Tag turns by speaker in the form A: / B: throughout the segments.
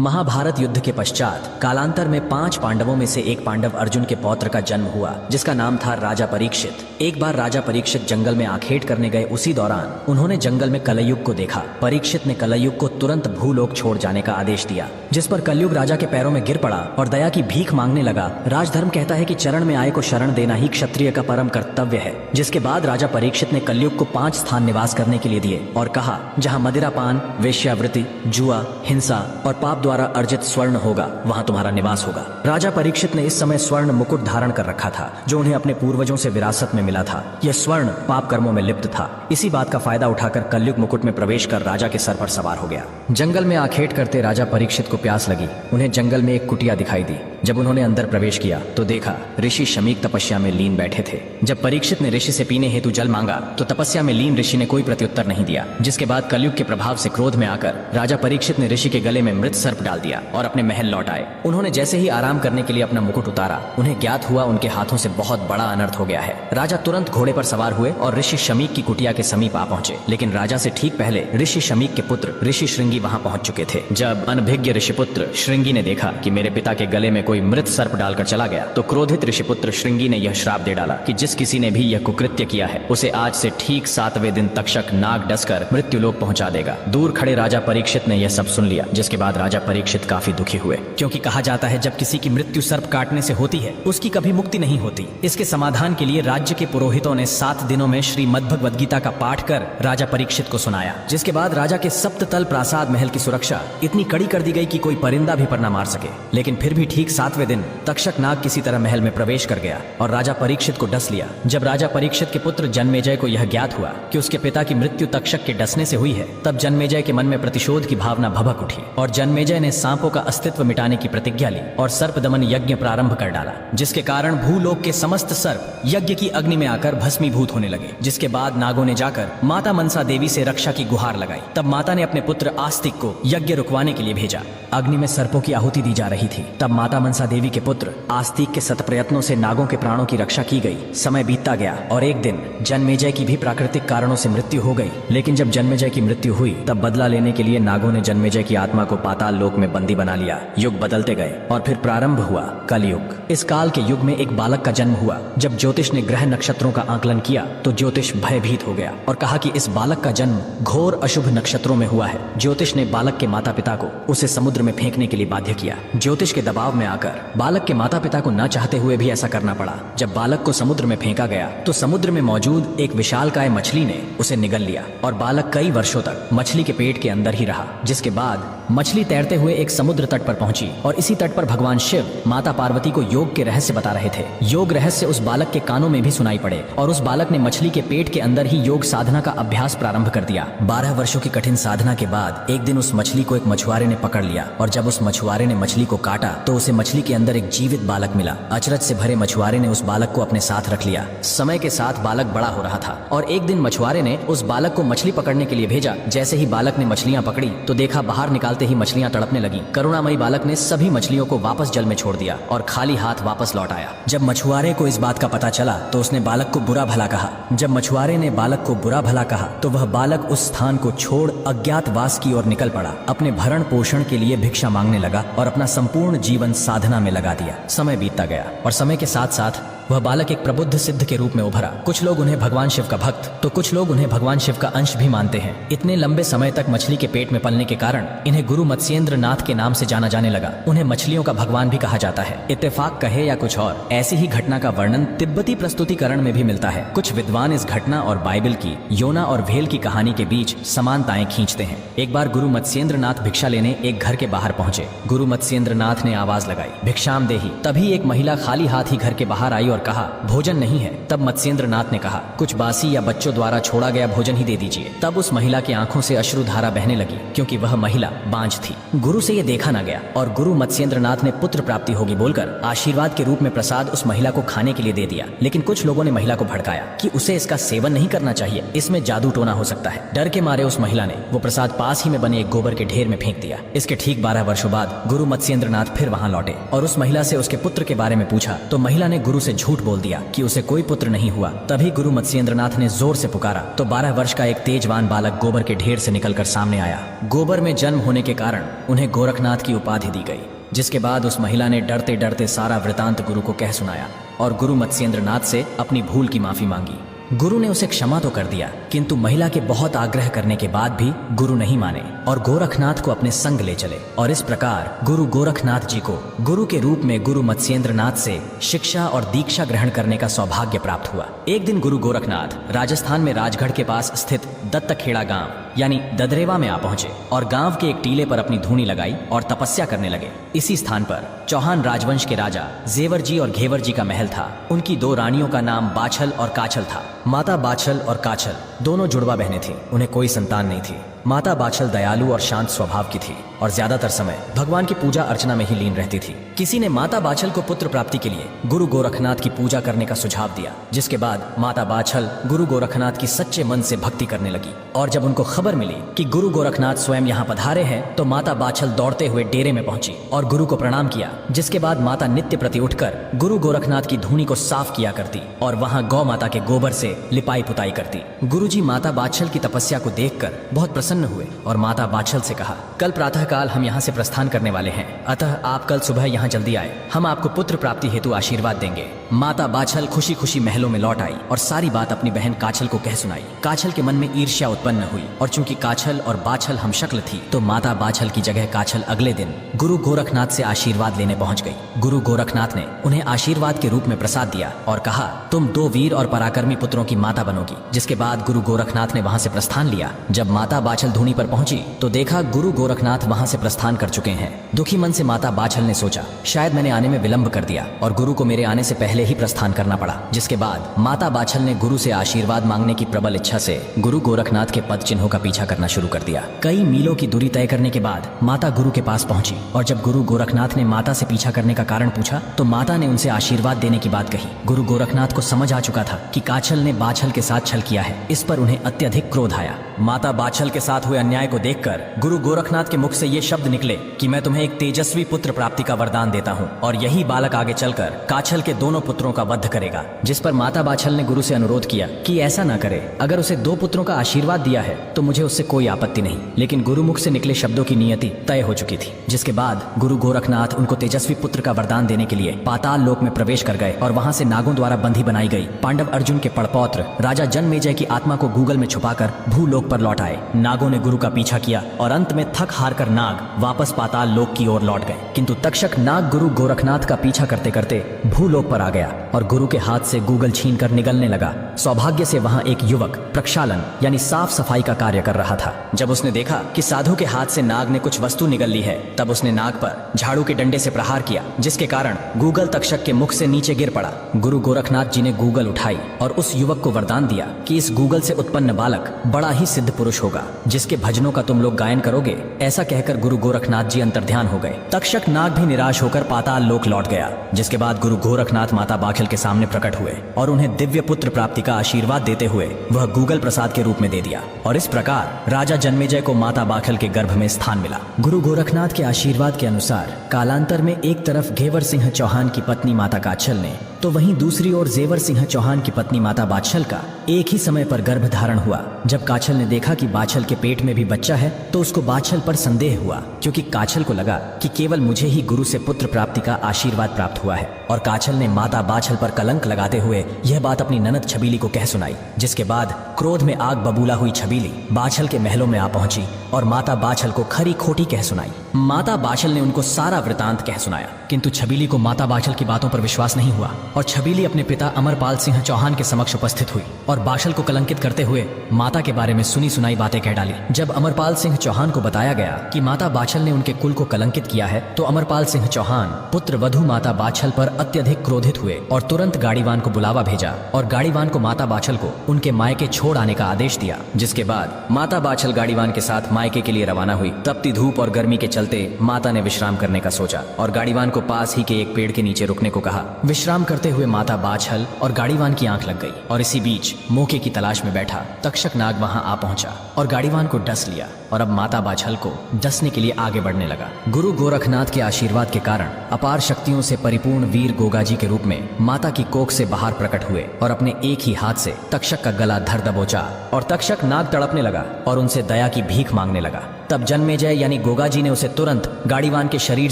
A: महाभारत युद्ध के पश्चात कालांतर में 5 पांडवों में से एक पांडव अर्जुन के पौत्र का जन्म हुआ, जिसका नाम था राजा परीक्षित। एक बार राजा परीक्षित जंगल में आखेट करने गए, उसी दौरान उन्होंने जंगल में कलयुग को देखा। परीक्षित ने कलयुग को तुरंत भूलोक छोड़ जाने का आदेश दिया, जिस पर कलयुग राजा के पैरों में गिर पड़ा और दया की भीख मांगने लगा। राजधर्म कहता है कि चरण में आए को शरण देना ही क्षत्रिय का परम कर्तव्य है। जिसके बाद राजा परीक्षित ने कलयुग को 5 स्थान निवास करने के लिए दिए और कहा, जहाँ मदिरापान, वेश्यावृत्ति, जुआ, हिंसा और पाप द्वारा अर्जित स्वर्ण होगा, वहां तुम्हारा निवास होगा। राजा परीक्षित ने इस समय स्वर्ण मुकुट धारण कर रखा था, जो उन्हें अपने पूर्वजों से विरासत में मिला था। यह स्वर्ण पाप कर्मों में लिप्त था। इसी बात का फायदा उठाकर कलयुग मुकुट में प्रवेश कर राजा के सर पर सवार हो गया। जंगल में आखेट करते राजा परीक्षित को प्यास लगी। उन्हें जंगल में एक कुटिया दिखाई दी। जब उन्होंने अंदर प्रवेश किया तो देखा ऋषि शमीक तपस्या में लीन बैठे थे। जब परीक्षित ने ऋषि से पीने हेतु जल मांगा तो तपस्या में लीन ऋषि ने कोई प्रत्युत्तर नहीं दिया। जिसके बाद कलयुग के प्रभाव से क्रोध में आकर राजा परीक्षित ने ऋषि के गले में मृत सर्प डाल दिया और अपने महल लौट आए। उन्होंने जैसे ही आराम करने के लिए अपना मुकुट उतारा, उन्हें ज्ञात हुआ उनके हाथों से बहुत बड़ा अनर्थ हो गया है। राजा तुरंत घोड़े पर सवार हुए और ऋषि शमीक की कुटिया के समीप आ पहुंचे, लेकिन राजा से ठीक पहले ऋषि शमीक के पुत्र ऋषि श्रृंगी वहां पहुंच चुके थे। जब अनभिज्ञ ऋषिपुत्र श्रृंगी ने देखा कि मेरे पिता के गले में कोई मृत सर्प डालकर चला गया, तो क्रोधित ऋषिपुत्र श्रृंगी ने यह श्राप दे डाला कि जिस किसी ने भी यह कुकृत्य किया है, उसे आज से ठीक 7वें दिन तक्षक नाग डसकर मृत्युलोक पहुंचा देगा। दूर खड़े राजा परीक्षित ने यह सब सुन लिया, जिसके बाद राजा परीक्षित काफी दुखी हुए, क्योंकि कहा जाता है जब किसी की मृत्यु सर्प काटने से होती है, उसकी कभी मुक्ति नहीं होती। इसके समाधान के लिए राज्य के पुरोहितों ने 7 दिनों में श्रीमद् भगवद गीता का पाठ कर राजा परीक्षित को सुनाया। जिसके बाद राजा के सप्ततल प्रासाद महल की सुरक्षा इतनी कड़ी कर दी गई कि कोई परिंदा भी पर न मार सके। लेकिन फिर भी ठीक 7वें दिन तक्षक नाग किसी तरह महल में प्रवेश कर गया और राजा परीक्षित को डस लिया। जब राजा परीक्षित के पुत्र जन्मेजय को यह ज्ञात हुआ कि उसके पिता की मृत्यु तक्षक के डसने से हुई है, तब जन्मेजय के मन में प्रतिशोध की भावना भभक उठी और जन्मेजय ने सांपों का अस्तित्व मिटाने की प्रतिज्ञा ली और सर्प दमन यज्ञ प्रारंभ कर डाला, जिसके कारण भूलोक के समस्त सर्प यज्ञ की अग्नि में आकर भस्मीभूत होने लगे। जिसके बाद नागों ने जाकर माता मनसा देवी से रक्षा की गुहार लगाई। तब माता ने अपने पुत्र आस्तिक को यज्ञ रुकवाने के लिए भेजा। अग्नि में सर्पों की आहुति दी जा रही थी। तब माता मनसा देवी के पुत्र आस्तिक के सत प्रयत्नों से नागों के प्राणों की रक्षा की गई। समय बीतता गया और एक दिन जन्मेजय की भी प्राकृतिक कारणों से मृत्यु हो गई। लेकिन जब जन्मेजय की मृत्यु हुई, तब बदला लेने के लिए नागों ने जन्मेजय की आत्मा को पाताल लोक में बंदी बना लिया। युग बदलते गए और फिर प्रारंभ हुआ कलयुग। इस काल के युग में एक बालक का जन्म हुआ। जब ज्योतिष ने ग्रह नक्षत्रों का आकलन किया तो ज्योतिष भयभीत हो गया और कहा कि इस बालक का जन्म घोर अशुभ नक्षत्रों में हुआ है। ज्योतिष ने बालक के माता पिता को उसे समुद्र में फेंकने के लिए बाध्य किया। ज्योतिष के दबाव में आकर बालक के माता पिता को न चाहते हुए भी ऐसा करना पड़ा। जब बालक को समुद्र में फेंका गया तो समुद्र में मौजूद एक विशालकाय मछली ने उसे निगल लिया और बालक कई वर्षों तक मछली के पेट के अंदर ही रहा। जिसके बाद मछली तैरते हुए एक समुद्र तट पर पहुंची और इसी तट पर भगवान शिव माता पार्वती को योग के रहस्य बता रहे थे। योग रहस्य उस बालक के कानों में भी सुनाई पड़े और उस बालक ने मछली के पेट के अंदर ही योग साधना का अभ्यास प्रारंभ कर दिया। 12 वर्षों की कठिन साधना के बाद एक दिन उस मछली को एक मछुआरे ने पकड़ लिया और जब उस मछुआरे ने मछली को काटा तो उसे मछली के अंदर एक जीवित बालक मिला। अचरज से भरे मछुआरे ने उस बालक को अपने साथ रख लिया। समय के साथ बालक बड़ा हो रहा था और एक दिन मछुआरे ने उस बालक को मछली पकड़ने के लिए भेजा। जैसे ही बालक ने मछलियां पकड़ी तो देखा बाहर निकालते ही मछलियां तड़पने लगी। करुणामयी बालक ने सभी मछलियों को वापस जल में छोड़ दिया और खाली हाथ वापस लौट आया। जब मछुआरे को इस बात का पता चला तो उसने बालक को बुरा भला कहा। जब मछुआरे ने बालक को बुरा भला कहा तो वह बालक उस स्थान को छोड़ अज्ञातवास की ओर निकल पड़ा। अपने भरण पोषण के लिए भिक्षा मांगने लगा और अपना संपूर्ण जीवन साधना में लगा दिया। समय बीतता गया और समय के साथ साथ वह बालक एक प्रबुद्ध सिद्ध के रूप में उभरा। कुछ लोग उन्हें भगवान शिव का भक्त तो कुछ लोग उन्हें भगवान शिव का अंश भी मानते हैं। इतने लंबे समय तक मछली के पेट में पलने के कारण इन्हें गुरु मत्स्येंद्र नाथ के नाम से जाना जाने लगा। उन्हें मछलियों का भगवान भी कहा जाता है। इत्तेफाक कहे या कुछ और, ऐसी ही घटना का वर्णन तिब्बती प्रस्तुतिकरण में भी मिलता है। कुछ विद्वान इस घटना और बाइबल की योना और भेल की कहानी के बीच समानताएं खींचते हैं। एक बार गुरु मत्स्येंद्र नाथ भिक्षा लेने एक घर के बाहर पहुंचे। गुरु मत्स्येंद्र नाथ ने आवाज लगाई, भिक्षाम देहि। तभी एक महिला खाली हाथ ही घर के बाहर आई और कहा, भोजन नहीं है। तब मत्स्येंद्र नाथ ने कहा, कुछ बासी या बच्चों द्वारा छोड़ा गया भोजन ही दे दीजिए। तब उस महिला की आंखों से अश्रुधारा बहने लगी, क्योंकि वह महिला बांझ थी। गुरु से यह देखा न गया और गुरु मत्स्येंद्र नाथ ने पुत्र प्राप्ति होगी बोलकर आशीर्वाद के रूप में प्रसाद उस महिला को खाने के लिए दे दिया। लेकिन कुछ लोगों ने महिला को भड़काया कि उसे इसका सेवन नहीं करना चाहिए, इसमें जादू टोना हो सकता है। डर के मारे उस महिला ने वो प्रसाद पास ही में बने एक गोबर के ढेर में फेंक दिया। इसके ठीक 12 वर्षों बाद गुरु मत्स्येंद्र नाथ फिर वहां लौटे और उस महिला से उसके पुत्र के बारे में पूछा तो महिला ने गुरु से झूठ बोल दिया कि उसे कोई पुत्र नहीं हुआ। तभी गुरु मत्स्येंद्रनाथ ने जोर से पुकारा तो 12 वर्ष का एक तेजवान बालक गोबर के ढेर से निकलकर सामने आया। गोबर में जन्म होने के कारण उन्हें गोरखनाथ की उपाधि दी गई। जिसके बाद उस महिला ने डरते डरते सारा वृतांत गुरु को कह सुनाया और गुरु मत्स्येंद्रनाथ से अपनी भूल की माफी मांगी। गुरु ने उसे क्षमा तो कर दिया, किंतु महिला के बहुत आग्रह करने के बाद भी गुरु नहीं माने और गोरखनाथ को अपने संग ले चले। और इस प्रकार गुरु गोरखनाथ जी को गुरु के रूप में गुरु मत्स्येंद्रनाथ से शिक्षा और दीक्षा ग्रहण करने का सौभाग्य प्राप्त हुआ। एक दिन गुरु गोरखनाथ राजस्थान में राजगढ़ के पास स्थित दत्तखेड़ा गांव यानी ददरेवा में आ पहुंचे और गांव के एक टीले पर अपनी धूनी लगाई और तपस्या करने लगे। इसी स्थान पर चौहान राजवंश के राजा जेवर जी और घेवर जी का महल था। उनकी 2 रानियों का नाम बाछल और काछल था। माता बाछल और काछल दोनों जुड़वा बहनें थीं। उन्हें कोई संतान नहीं थी। माता बाछल दयालु और शांत स्वभाव की थी और ज्यादातर समय भगवान की पूजा अर्चना में ही लीन रहती थी। किसी ने माता बाछल को पुत्र प्राप्ति के लिए गुरु गोरखनाथ की पूजा करने का सुझाव दिया, जिसके बाद माता बाछल गुरु गोरखनाथ की सच्चे मन से भक्ति करने लगी। और जब उनको खबर मिली कि गुरु गोरखनाथ स्वयं यहाँ पधारे हैं तो माता बाछल दौड़ते हुए डेरे में पहुंची और गुरु को प्रणाम किया। जिसके बाद माता नित्य प्रति उठकर गुरु गोरखनाथ की धूनी को साफ किया करती और वहाँ गौ माता के गोबर से लिपाई पुताई करती। गुरुजी माता बाछल की तपस्या को देखकर बहुत प्रसन्न हुए और माता बाछल से कहा, कल प्रातःकाल हम यहाँ से प्रस्थान करने वाले हैं, अतः आप कल सुबह यहाँ जल्दी आए, हम आपको पुत्र प्राप्ति हेतु आशीर्वाद देंगे। माता बाछल खुशी खुशी महलों में लौट आई और सारी बात अपनी बहन काछल को कह सुनाई। काछल के मन में ईर्ष्या उत्पन्न हुई और चूंकि काछल और बाछल हमशक्ल थी तो माता बाछल की जगह काछल अगले दिन गुरु गोरखनाथ से आशीर्वाद लेने पहुंच गई। गुरु गोरखनाथ ने उन्हें आशीर्वाद के रूप में प्रसाद दिया और कहा, तुम 2 वीर और पराक्रमी पुत्रों की माता बनोगी। जिसके बाद गुरु गोरखनाथ ने वहां से प्रस्थान लिया। जब माता बाछल धूनी पर पहुंची तो देखा गुरु गोरखनाथ वहां से प्रस्थान कर चुके हैं। दुखी मन से माता बाछल ने सोचा, शायद मैंने आने में विलंब कर दिया और गुरु को मेरे आने से पहले ही प्रस्थान करना पड़ा। जिसके बाद माता बाछल ने गुरु से आशीर्वाद मांगने की प्रबल इच्छा से गुरु गोरखनाथ के पद चिन्हों का पीछा करना शुरू कर दिया। कई मीलों की दूरी तय करने के बाद माता गुरु के पास पहुंची और जब गुरु गोरखनाथ ने माता से पीछा करने का कारण पूछा तो माता ने उनसे आशीर्वाद देने की बात कही। गुरु गोरखनाथ को समझ आ चुका था कि काछल ने बाछल के साथ छल किया है। इस पर उन्हें अत्यधिक क्रोध आया। माता बाछल के साथ हुए अन्याय को देखकर गुरु गोरखनाथ के मुख से ये शब्द निकले कि मैं तुम्हें एक तेजस्वी पुत्र प्राप्ति का वरदान देता हूँ और यही बालक आगे चलकर काछल के दोनों पुत्रों का वध करेगा। जिस पर माता बाछल ने गुरु से अनुरोध किया कि ऐसा न करे, अगर उसे 2 पुत्रों का आशीर्वाद दिया है तो मुझे उससे कोई आपत्ति नहीं। लेकिन गुरु मुख से निकले शब्दों की नियति तय हो चुकी थी। जिसके बाद गुरु गोरखनाथ उनको तेजस्वी पुत्र का वरदान देने के लिए पाताल लोक में प्रवेश कर गए और वहां से नागों द्वारा बंधी बनाई गई पांडव अर्जुन के पड़पौत्र राजा जन्मेजय की आत्मा को गूगल में छुपाकर भूलोक पर लौट आए। नागों ने गुरु का पीछा किया और अंत में थक हार कर नाग वापस पाताल लोक की ओर लौट गए। किंतु तक्षक नाग गुरु गोरखनाथ का पीछा करते करते भूलोक पर आ गया और गुरु के हाथ से गूगल छीनकर निगलने लगा। सौभाग्य से वहां एक युवक प्रक्षालन यानी साफ सफाई का कार्य कर रहा था। जब उसने देखा कि साधु के हाथ से नाग ने कुछ वस्तु निगल ली है तब उसने नाग पर झाड़ू के डंडे से प्रहार किया, जिसके कारण गूगल तक्षक के मुख से नीचे गिर पड़ा। गुरु गोरखनाथ जी ने गूगल उठाई और उस युवक को वरदान दिया कि इस गूगल से उत्पन्न बालक बड़ा ही सिद्ध पुरुष होगा, जिसके भजनों का तुम लोग गायन करोगे। ऐसा कहकर गुरु गोरखनाथ जी अंतर्ध्यान हो गए। तक्षक नाग भी निराश होकर पाताल लोक लौट गया। जिसके बाद गुरु गोरखनाथ माता बाछल के सामने प्रकट हुए और उन्हें दिव्य पुत्र प्राप्ति का आशीर्वाद देते हुए वह गूगल प्रसाद के रूप में दे दिया और इस प्रकार राजा जन्मेजय को माता बाछल के गर्भ में स्थान मिला। गुरु गोरखनाथ के आशीर्वाद के अनुसार कालांतर में एक तरफ घेवर सिंह चौहान की पत्नी माता काछल ने तो वहीं दूसरी ओर जेवर सिंह चौहान की पत्नी माता बाछल का एक ही समय पर गर्भ धारण हुआ। जब काछल ने देखा कि बाछल के पेट में भी बच्चा है तो उसको बाछल पर संदेह हुआ, क्योंकि काछल को लगा कि केवल मुझे ही गुरु से पुत्र प्राप्ति का आशीर्वाद प्राप्त हुआ है। और काछल ने माता बाछल पर कलंक लगाते हुए यह बात अपनी ननद छबीली को कह सुनाई। जिसके बाद क्रोध में आग बबूला हुई छबीली बाछल के महलों में आ पहुंची और माता बाछल को खरी खोटी कह सुनाई। माता बाछल ने उनको सारा वृतांत कह सुनाया, किंतु छबीली को माता बाछल की बातों पर विश्वास नहीं हुआ और छबीली अपने पिता अमरपाल सिंह चौहान के समक्ष उपस्थित हुई और बाछल को कलंकित करते हुए माता के बारे में सुनी सुनाई बातें कह डाली। जब अमरपाल सिंह चौहान को बताया गया कि माता बाछल ने उनके कुल को कलंकित किया है तो अमरपाल सिंह चौहान पुत्र वधू माता बाछल पर अत्यधिक क्रोधित हुए और तुरंत गाड़ीवान को बुलावा भेजा और गाड़ीवान को माता बाछल को उनके मायके छोड़ आने का आदेश दिया। जिसके बाद माता बाछल गाड़ीवान के साथ मायके के लिए रवाना हुई। तपती धूप और गर्मी के चलते माता ने विश्राम करने का सोचा और गाड़ीवान को पास ही के एक पेड़ के नीचे रुकने को कहा। विश्राम करते करते हुए माता बाछल और गाड़ीवान की आंख लग गई और इसी बीच मौके की तलाश में बैठा तक्षक नाग वहां आ पहुंचा और गाड़ीवान को डस लिया और अब माता बाछल को डसने के लिए आगे बढ़ने लगा। गुरु गोरखनाथ के आशीर्वाद के कारण अपार शक्तियों से परिपूर्ण वीर गोगाजी के रूप में माता की कोख से बाहर प्रकट हुए और अपने एक ही हाथ से तक्षक का गला धर दबोचा और तक्षक नाग तड़पने लगा और उनसे दया की भीख मांगने लगा। तब जन्मेजय यानी गोगाजी ने उसे तुरंत गाड़ीवान के शरीर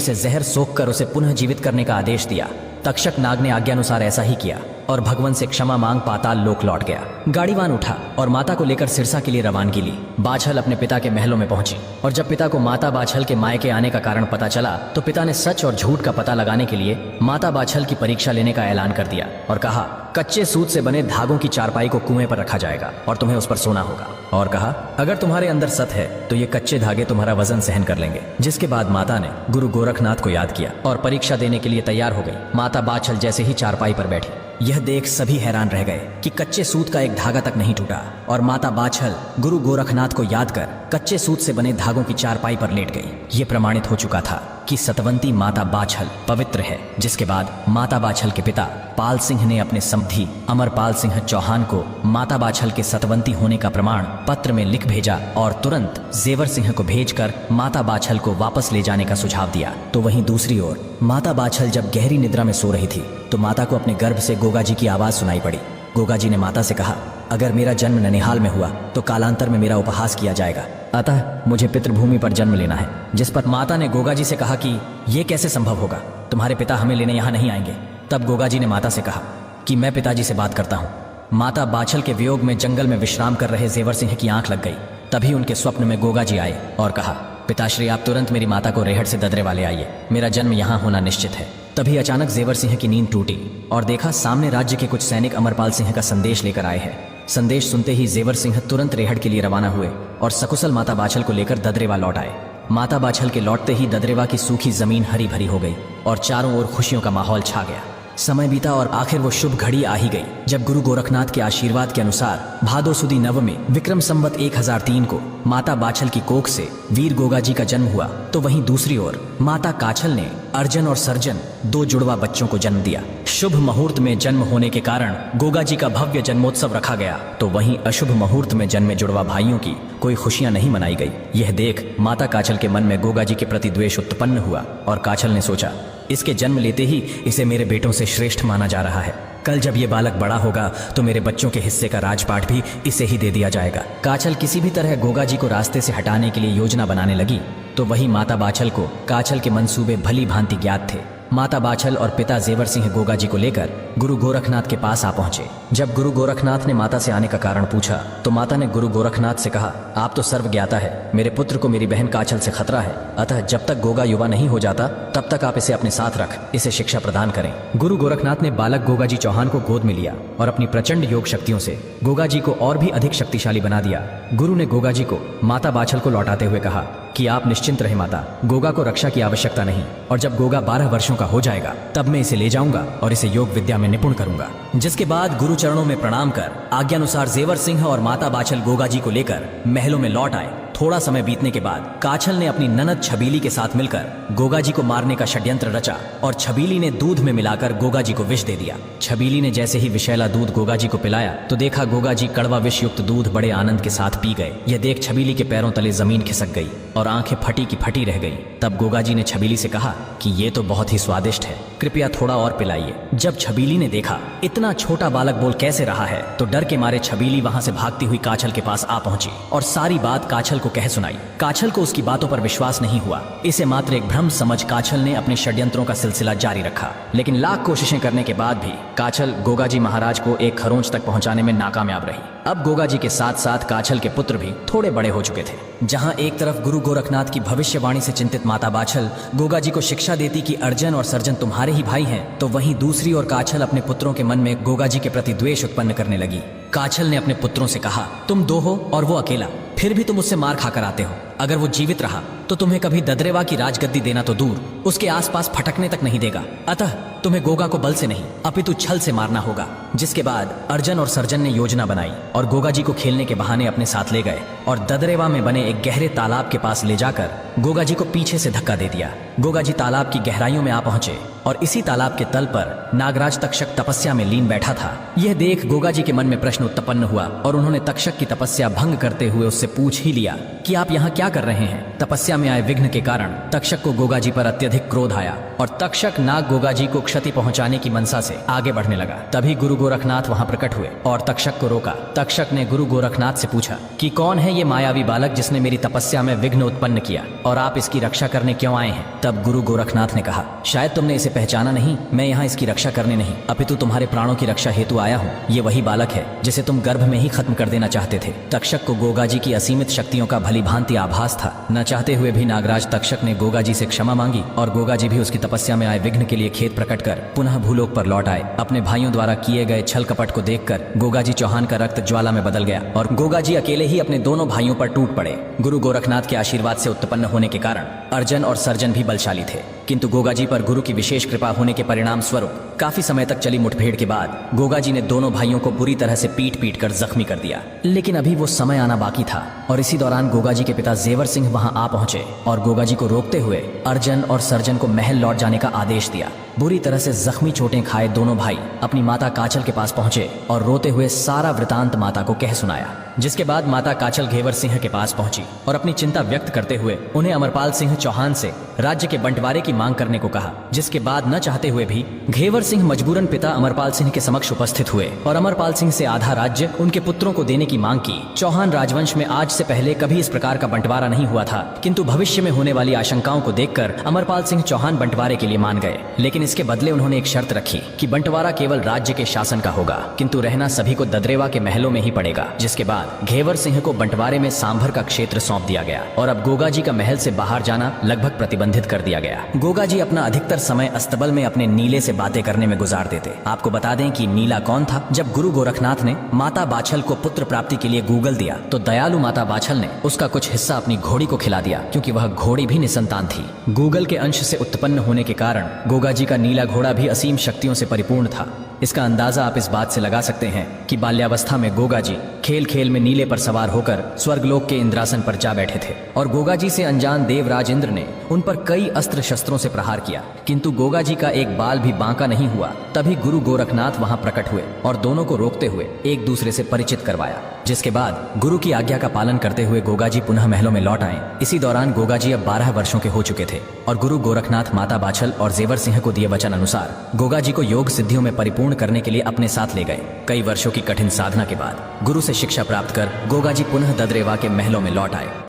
A: से जहर सोखकर उसे पुनः जीवित करने का आदेश दिया। तक्षक नाग ने आज्ञानुसार ऐसा ही किया और भगवान से क्षमा मांग पाताल लोक लौट गया। गाड़ीवान उठा और माता को लेकर सिरसा के लिए रवानगी ली। बाछल अपने पिता के महलों में पहुंची और जब पिता को माता बाछल के मायके आने का कारण पता चला तो पिता ने सच और झूठ का पता लगाने के लिए माता बाछल की परीक्षा लेने का ऐलान कर दिया और कहा, कच्चे सूत से बने धागों की चारपाई को कुएं पर रखा जाएगा और तुम्हें उस पर सोना होगा। और कहा, अगर तुम्हारे अंदर सत है तो ये कच्चे धागे तुम्हारा वजन सहन कर लेंगे। जिसके बाद माता ने गुरु गोरखनाथ को याद किया और परीक्षा देने के लिए तैयार हो गई। माता बाछल जैसे ही चारपाई पर बैठी, यह देख सभी हैरान रह गए कि कच्चे सूत का एक धागा तक नहीं टूटा और माता बाछल गुरु गोरखनाथ को याद कर कच्चे सूत से बने धागों की चारपाई पर लेट गई। ये प्रमाणित हो चुका था कि सतवंती माता बाछल पवित्र है। जिसके बाद माता बाछल के पिता पाल सिंह ने अपने समधी अमरपाल सिंह चौहान को माता बाछल के सतवंती होने का प्रमाण पत्र में लिख भेजा और तुरंत जेवर सिंह को भेजकर माता बाछल को वापस ले जाने का सुझाव दिया। तो वहीं दूसरी ओर माता बाछल जब गहरी निद्रा में सो रही थी तो माता को अपने गर्भ से गोगाजी की आवाज सुनाई पड़ी। गोगाजी ने माता से कहा, अगर मेरा जन्म ननिहाल में हुआ तो कालांतर में मेरा उपहास किया जाएगा, अतः मुझे पितृभूमि पर जन्म लेना है। जिस पर माता ने गोगाजी से कहा कि ये कैसे संभव होगा, तुम्हारे पिता हमें लेने यहाँ नहीं आएंगे। तब गोगाजी ने माता से कहा कि मैं पिताजी से बात करता हूँ। माता बाछल के वियोग में जंगल में विश्राम कर रहे जेवर सिंह की आंख लग गई। तभी उनके स्वप्न में गोगाजी आए और कहा, पिताश्री आप तुरंत मेरी माता को रेहड़ से ददरे वाले आइए, मेरा जन्म यहाँ होना निश्चित है। तभी अचानक जेवर सिंह की नींद टूटी और देखा सामने राज्य के कुछ सैनिक अमरपाल सिंह का संदेश लेकर आए हैं। संदेश सुनते ही जेवर सिंह तुरंत रेहड़ के लिए रवाना हुए और सकुशल माता बाछल को लेकर ददरेवा लौट आए। माता बाछल के लौटते ही ददरेवा की सूखी जमीन हरी भरी हो गई और चारों ओर खुशियों का माहौल छा गया। समय बीता और आखिर वो शुभ घड़ी आ ही गई जब गुरु गोरखनाथ के आशीर्वाद के अनुसार भादो सुदी नवमी विक्रम संवत 1003 को माता बाछल की कोख से वीर गोगाजी का जन्म हुआ। तो वहीं दूसरी ओर माता काछल ने अर्जन और सर्जन 2 जुड़वा बच्चों को जन्म दिया। शुभ मुहूर्त में जन्म होने के कारण गोगाजी का भव्य जन्मोत्सव रखा गया। तो वहीं अशुभ मुहूर्त में जन्मे जुड़वा भाइयों की कोई खुशियां नहीं मनाई गई। यह देख माता काछल के मन में गोगाजी के प्रति द्वेष उत्पन्न हुआ और काछल ने सोचा, इसके जन्म लेते ही इसे मेरे बेटों से श्रेष्ठ माना जा रहा है। कल जब ये बालक बड़ा होगा तो मेरे बच्चों के हिस्से का राजपाट भी इसे ही दे दिया जाएगा। काछल किसी भी तरह गोगाजी को रास्ते से हटाने के लिए योजना बनाने लगी। तो वही माता बाछल को काछल के मंसूबे भली भांति ज्ञात थे। माता बाछल और पिता जेवर सिंह गोगाजी को लेकर गुरु गोरखनाथ के पास आ पहुंचे। जब गुरु गोरखनाथ ने माता से आने का कारण पूछा तो माता ने गुरु गोरखनाथ से कहा, आप तो सर्व ज्ञाता है, मेरे पुत्र को मेरी बहन काछल से खतरा है, अतः जब तक गोगा युवा नहीं हो जाता तब तक आप इसे अपने साथ रख इसे शिक्षा प्रदान करें। गुरु गोरखनाथ ने बालक गोगाजी चौहान को गोद में लिया और अपनी प्रचंड योग शक्तियों से गोगाजी को और भी अधिक शक्तिशाली बना दिया। गुरु ने गोगाजी को माता बाछल को लौटाते हुए कहा कि आप निश्चिंत रहे माता, गोगा को रक्षा की आवश्यकता नहीं और जब गोगा 12 वर्षों का हो जाएगा तब मैं इसे ले जाऊंगा और इसे योग विद्या में निपुण करूंगा। जिसके बाद गुरु चरणों में प्रणाम कर आज्ञानुसार जेवर सिंह और माता बाछल गोगाजी को लेकर महलों में लौट आए। थोड़ा समय बीतने के बाद काछल ने अपनी ननद छबीली के साथ मिलकर गोगाजी को मारने का षड्यंत्र रचा और छबीली ने दूध में मिलाकर गोगाजी को विष दे दिया। छबीली ने जैसे ही विषैला दूध गोगाजी को पिलाया तो देखा गोगाजी कड़वा विष युक्त दूध बड़े आनंद के साथ पी गए। यह देख छबीली के पैरों तले जमीन खिसक गई और आंखें फटी की फटी रह गई। तब गोगाजी ने छबीली से कहा कि ये तो बहुत ही स्वादिष्ट है, कृपया थोड़ा और पिलाइए। जब छबीली ने देखा इतना छोटा बालक बोल कैसे रहा है तो डर के मारे छबीली वहां से भागती हुई काछल के पास आ पहुंची और सारी बात काछल को कह सुनाई। काछल को उसकी बातों पर विश्वास नहीं हुआ। इसे मात्र एक भ्रम समझ काछल ने अपने षड्यंत्रों का सिलसिला जारी रखा। लेकिन लाख कोशिशें करने के बाद भी काछल गोगाजी महाराज को एक खरोंच तक पहुंचाने में नाकामयाब रही। अब गोगाजी के साथ साथ काछल के पुत्र भी थोड़े बड़े हो चुके थे। जहां एक तरफ गुरु गोरखनाथ की भविष्यवाणी से चिंतित माता बाछल गोगाजी को शिक्षा देती कि अर्जन और सर्जन तुम्हारे ही भाई हैं, तो वहीं दूसरी ओर काछल अपने पुत्रों के मन में गोगाजी के प्रति द्वेष उत्पन्न करने लगी। काछल ने अपने पुत्रों से कहा, तुम 2 हो और वो अकेला, फिर भी तुम उससे मार खाकर आते हो। अगर वो जीवित रहा तो तुम्हें कभी ददरेवा की राजगद्दी देना तो दूर, उसके आसपास फटकने तक नहीं देगा। अतः तुम्हें गोगा को बल से नहीं अपितु छल से मारना होगा। जिसके बाद अर्जन और सर्जन ने योजना बनाई और गोगाजी को खेलने के बहाने अपने साथ ले गए और ददरेवा में बने एक गहरे तालाब के पास ले जाकर गोगा जी को पीछे से धक्का दे दिया। गोगा जी तालाब की गहराइयों में आ पहुंचे और इसी तालाब के तल पर नागराज तक्षक तपस्या में लीन बैठा था। यह देख गोगा जी के मन में प्रश्न उत्पन्न हुआ और उन्होंने तक्षक की तपस्या भंग करते हुए उससे पूछ ही लिया कि आप यहाँ क्या कर रहे हैं। तपस्या में आए विघ्न के कारण तक्षक को गोगा जी पर अत्यधिक क्रोध आया और तक्षक नाग गोगा जी को क्षति पहुंचाने की मनसा से आगे बढ़ने लगा। तभी गुरु गोरखनाथ वहां प्रकट हुए और तक्षक को रोका। तक्षक ने गुरु गोरखनाथ से पूछा कि कौन है ये मायावी बालक जिसने मेरी तपस्या में विघ्न उत्पन्न किया और आप इसकी रक्षा करने क्यों आए हैं। तब गुरु गोरखनाथ ने कहा, शायद तुमने इसे पहचाना नहीं, मैं यहाँ इसकी रक्षा करने नहीं अपितु तुम्हारे प्राणों की रक्षा हेतु आया हूँ। ये वही बालक है जिसे तुम गर्भ में ही खत्म कर देना चाहते थे। तक्षक को गोगा जी की असीमित शक्तियों का भली भांति आभास था। न चाहते हुए भी नागराज तक्षक ने गोगा जी से क्षमा मांगी और गोगा जी भी उसकी तपस्या में आए विघ्न के लिए खेद प्रकट कर पुनः भूलोक पर लौट आए। अपने भाइयों द्वारा किए गए छल कपट को देखकर गोगा जी चौहान का रक्त ज्वाला में बदल गया और गोगा जी अकेले ही अपने दोनों भाइयों पर टूट पड़े। गुरु गोरखनाथ के आशीर्वाद से उत्पन्न होने के कारण अर्जन और सर्जन भी बलशाली थे, किंतु गोगा जी पर गुरु की विशेष कृपा होने के परिणाम स्वरूप काफी समय तक चली मुठभेड़ के बाद गोगा जी ने दोनों भाइयों को बुरी तरह से पीट पीट कर जख्मी कर दिया। लेकिन अभी वो समय आना बाकी था और इसी दौरान गोगा जी के पिता जेवर सिंह वहां आ पहुंचे और गोगा जी को रोकते हुए अर्जन और सर्जन को महल लौट जाने का आदेश दिया। बुरी तरह से जख्मी चोटें खाए दोनों भाई अपनी माता काचल के पास पहुंचे और रोते हुए सारा वृतांत माता को कह सुनाया। जिसके बाद माता काचल घेवर सिंह के पास पहुंची और अपनी चिंता व्यक्त करते हुए उन्हें अमरपाल सिंह चौहान से राज्य के बंटवारे की मांग करने को कहा। जिसके बाद न चाहते हुए भी घेवर सिंह मजबूरन पिता अमरपाल सिंह के समक्ष उपस्थित हुए और अमरपाल सिंह से आधा राज्य उनके पुत्रों को देने की मांग की। चौहान राजवंश में आज से पहले कभी इस प्रकार का बंटवारा नहीं हुआ था, किंतु भविष्य में होने वाली आशंकाओं को देखकर अमरपाल सिंह चौहान बंटवारे के लिए मान गए। लेकिन इसके बदले उन्होंने एक शर्त रखी कि बंटवारा केवल राज्य के शासन का होगा, किंतु रहना सभी को ददरेवा के महलों में ही पड़ेगा। जिसके बाद घेवर सिंह को बंटवारे में सांभर का क्षेत्र सौंप दिया गया और अब गोगा जी का महल से बाहर जाना लगभग प्रतिबंधित कर दिया गया। गोगा जी अपना अधिकतर समय अस्तबल में अपने नीले से बातें करने में गुजार देते। आपको बता दें कि नीला कौन था। जब गुरु गोरखनाथ ने माता बाछल को पुत्र प्राप्ति के लिए गूगल दिया तो दयालु माता बाछल ने उसका कुछ हिस्सा अपनी घोड़ी को खिला दिया, क्योंकि वह घोड़ी भी निसंतान थी। गूगल के अंश से उत्पन्न होने के कारण गोगा जी का नीला घोड़ा भी असीम शक्तियों से परिपूर्ण था। इसका अंदाजा आप इस बात से लगा सकते हैं कि बाल्यावस्था में गोगा जी खेल खेल में नीले पर सवार होकर स्वर्गलोक के इंद्रासन पर जा बैठे थे और गोगा जी से अनजान देवराज इंद्र ने उन पर कई अस्त्र शस्त्रों से प्रहार किया, किंतु गोगा जी का एक बाल भी बांका नहीं हुआ। तभी गुरु गोरखनाथ वहां प्रकट हुए और दोनों को रोकते हुए एक दूसरे से परिचित करवाया। जिसके बाद गुरु की आज्ञा का पालन करते हुए गोगा जी पुनः महलों में लौट आए। इसी दौरान गोगा जी अब 12 वर्षों के हो चुके थे और गुरु गोरखनाथ माता बाछल और जेवर सिंह को दिए वचन अनुसार गोगा जी को योग सिद्धियों में परिपूर्ण करने के लिए अपने साथ ले गए। कई वर्षों की कठिन साधना के बाद गुरु से शिक्षा प्राप्त कर गोगा जी पुनः ददरेवा के महलों में लौट आए।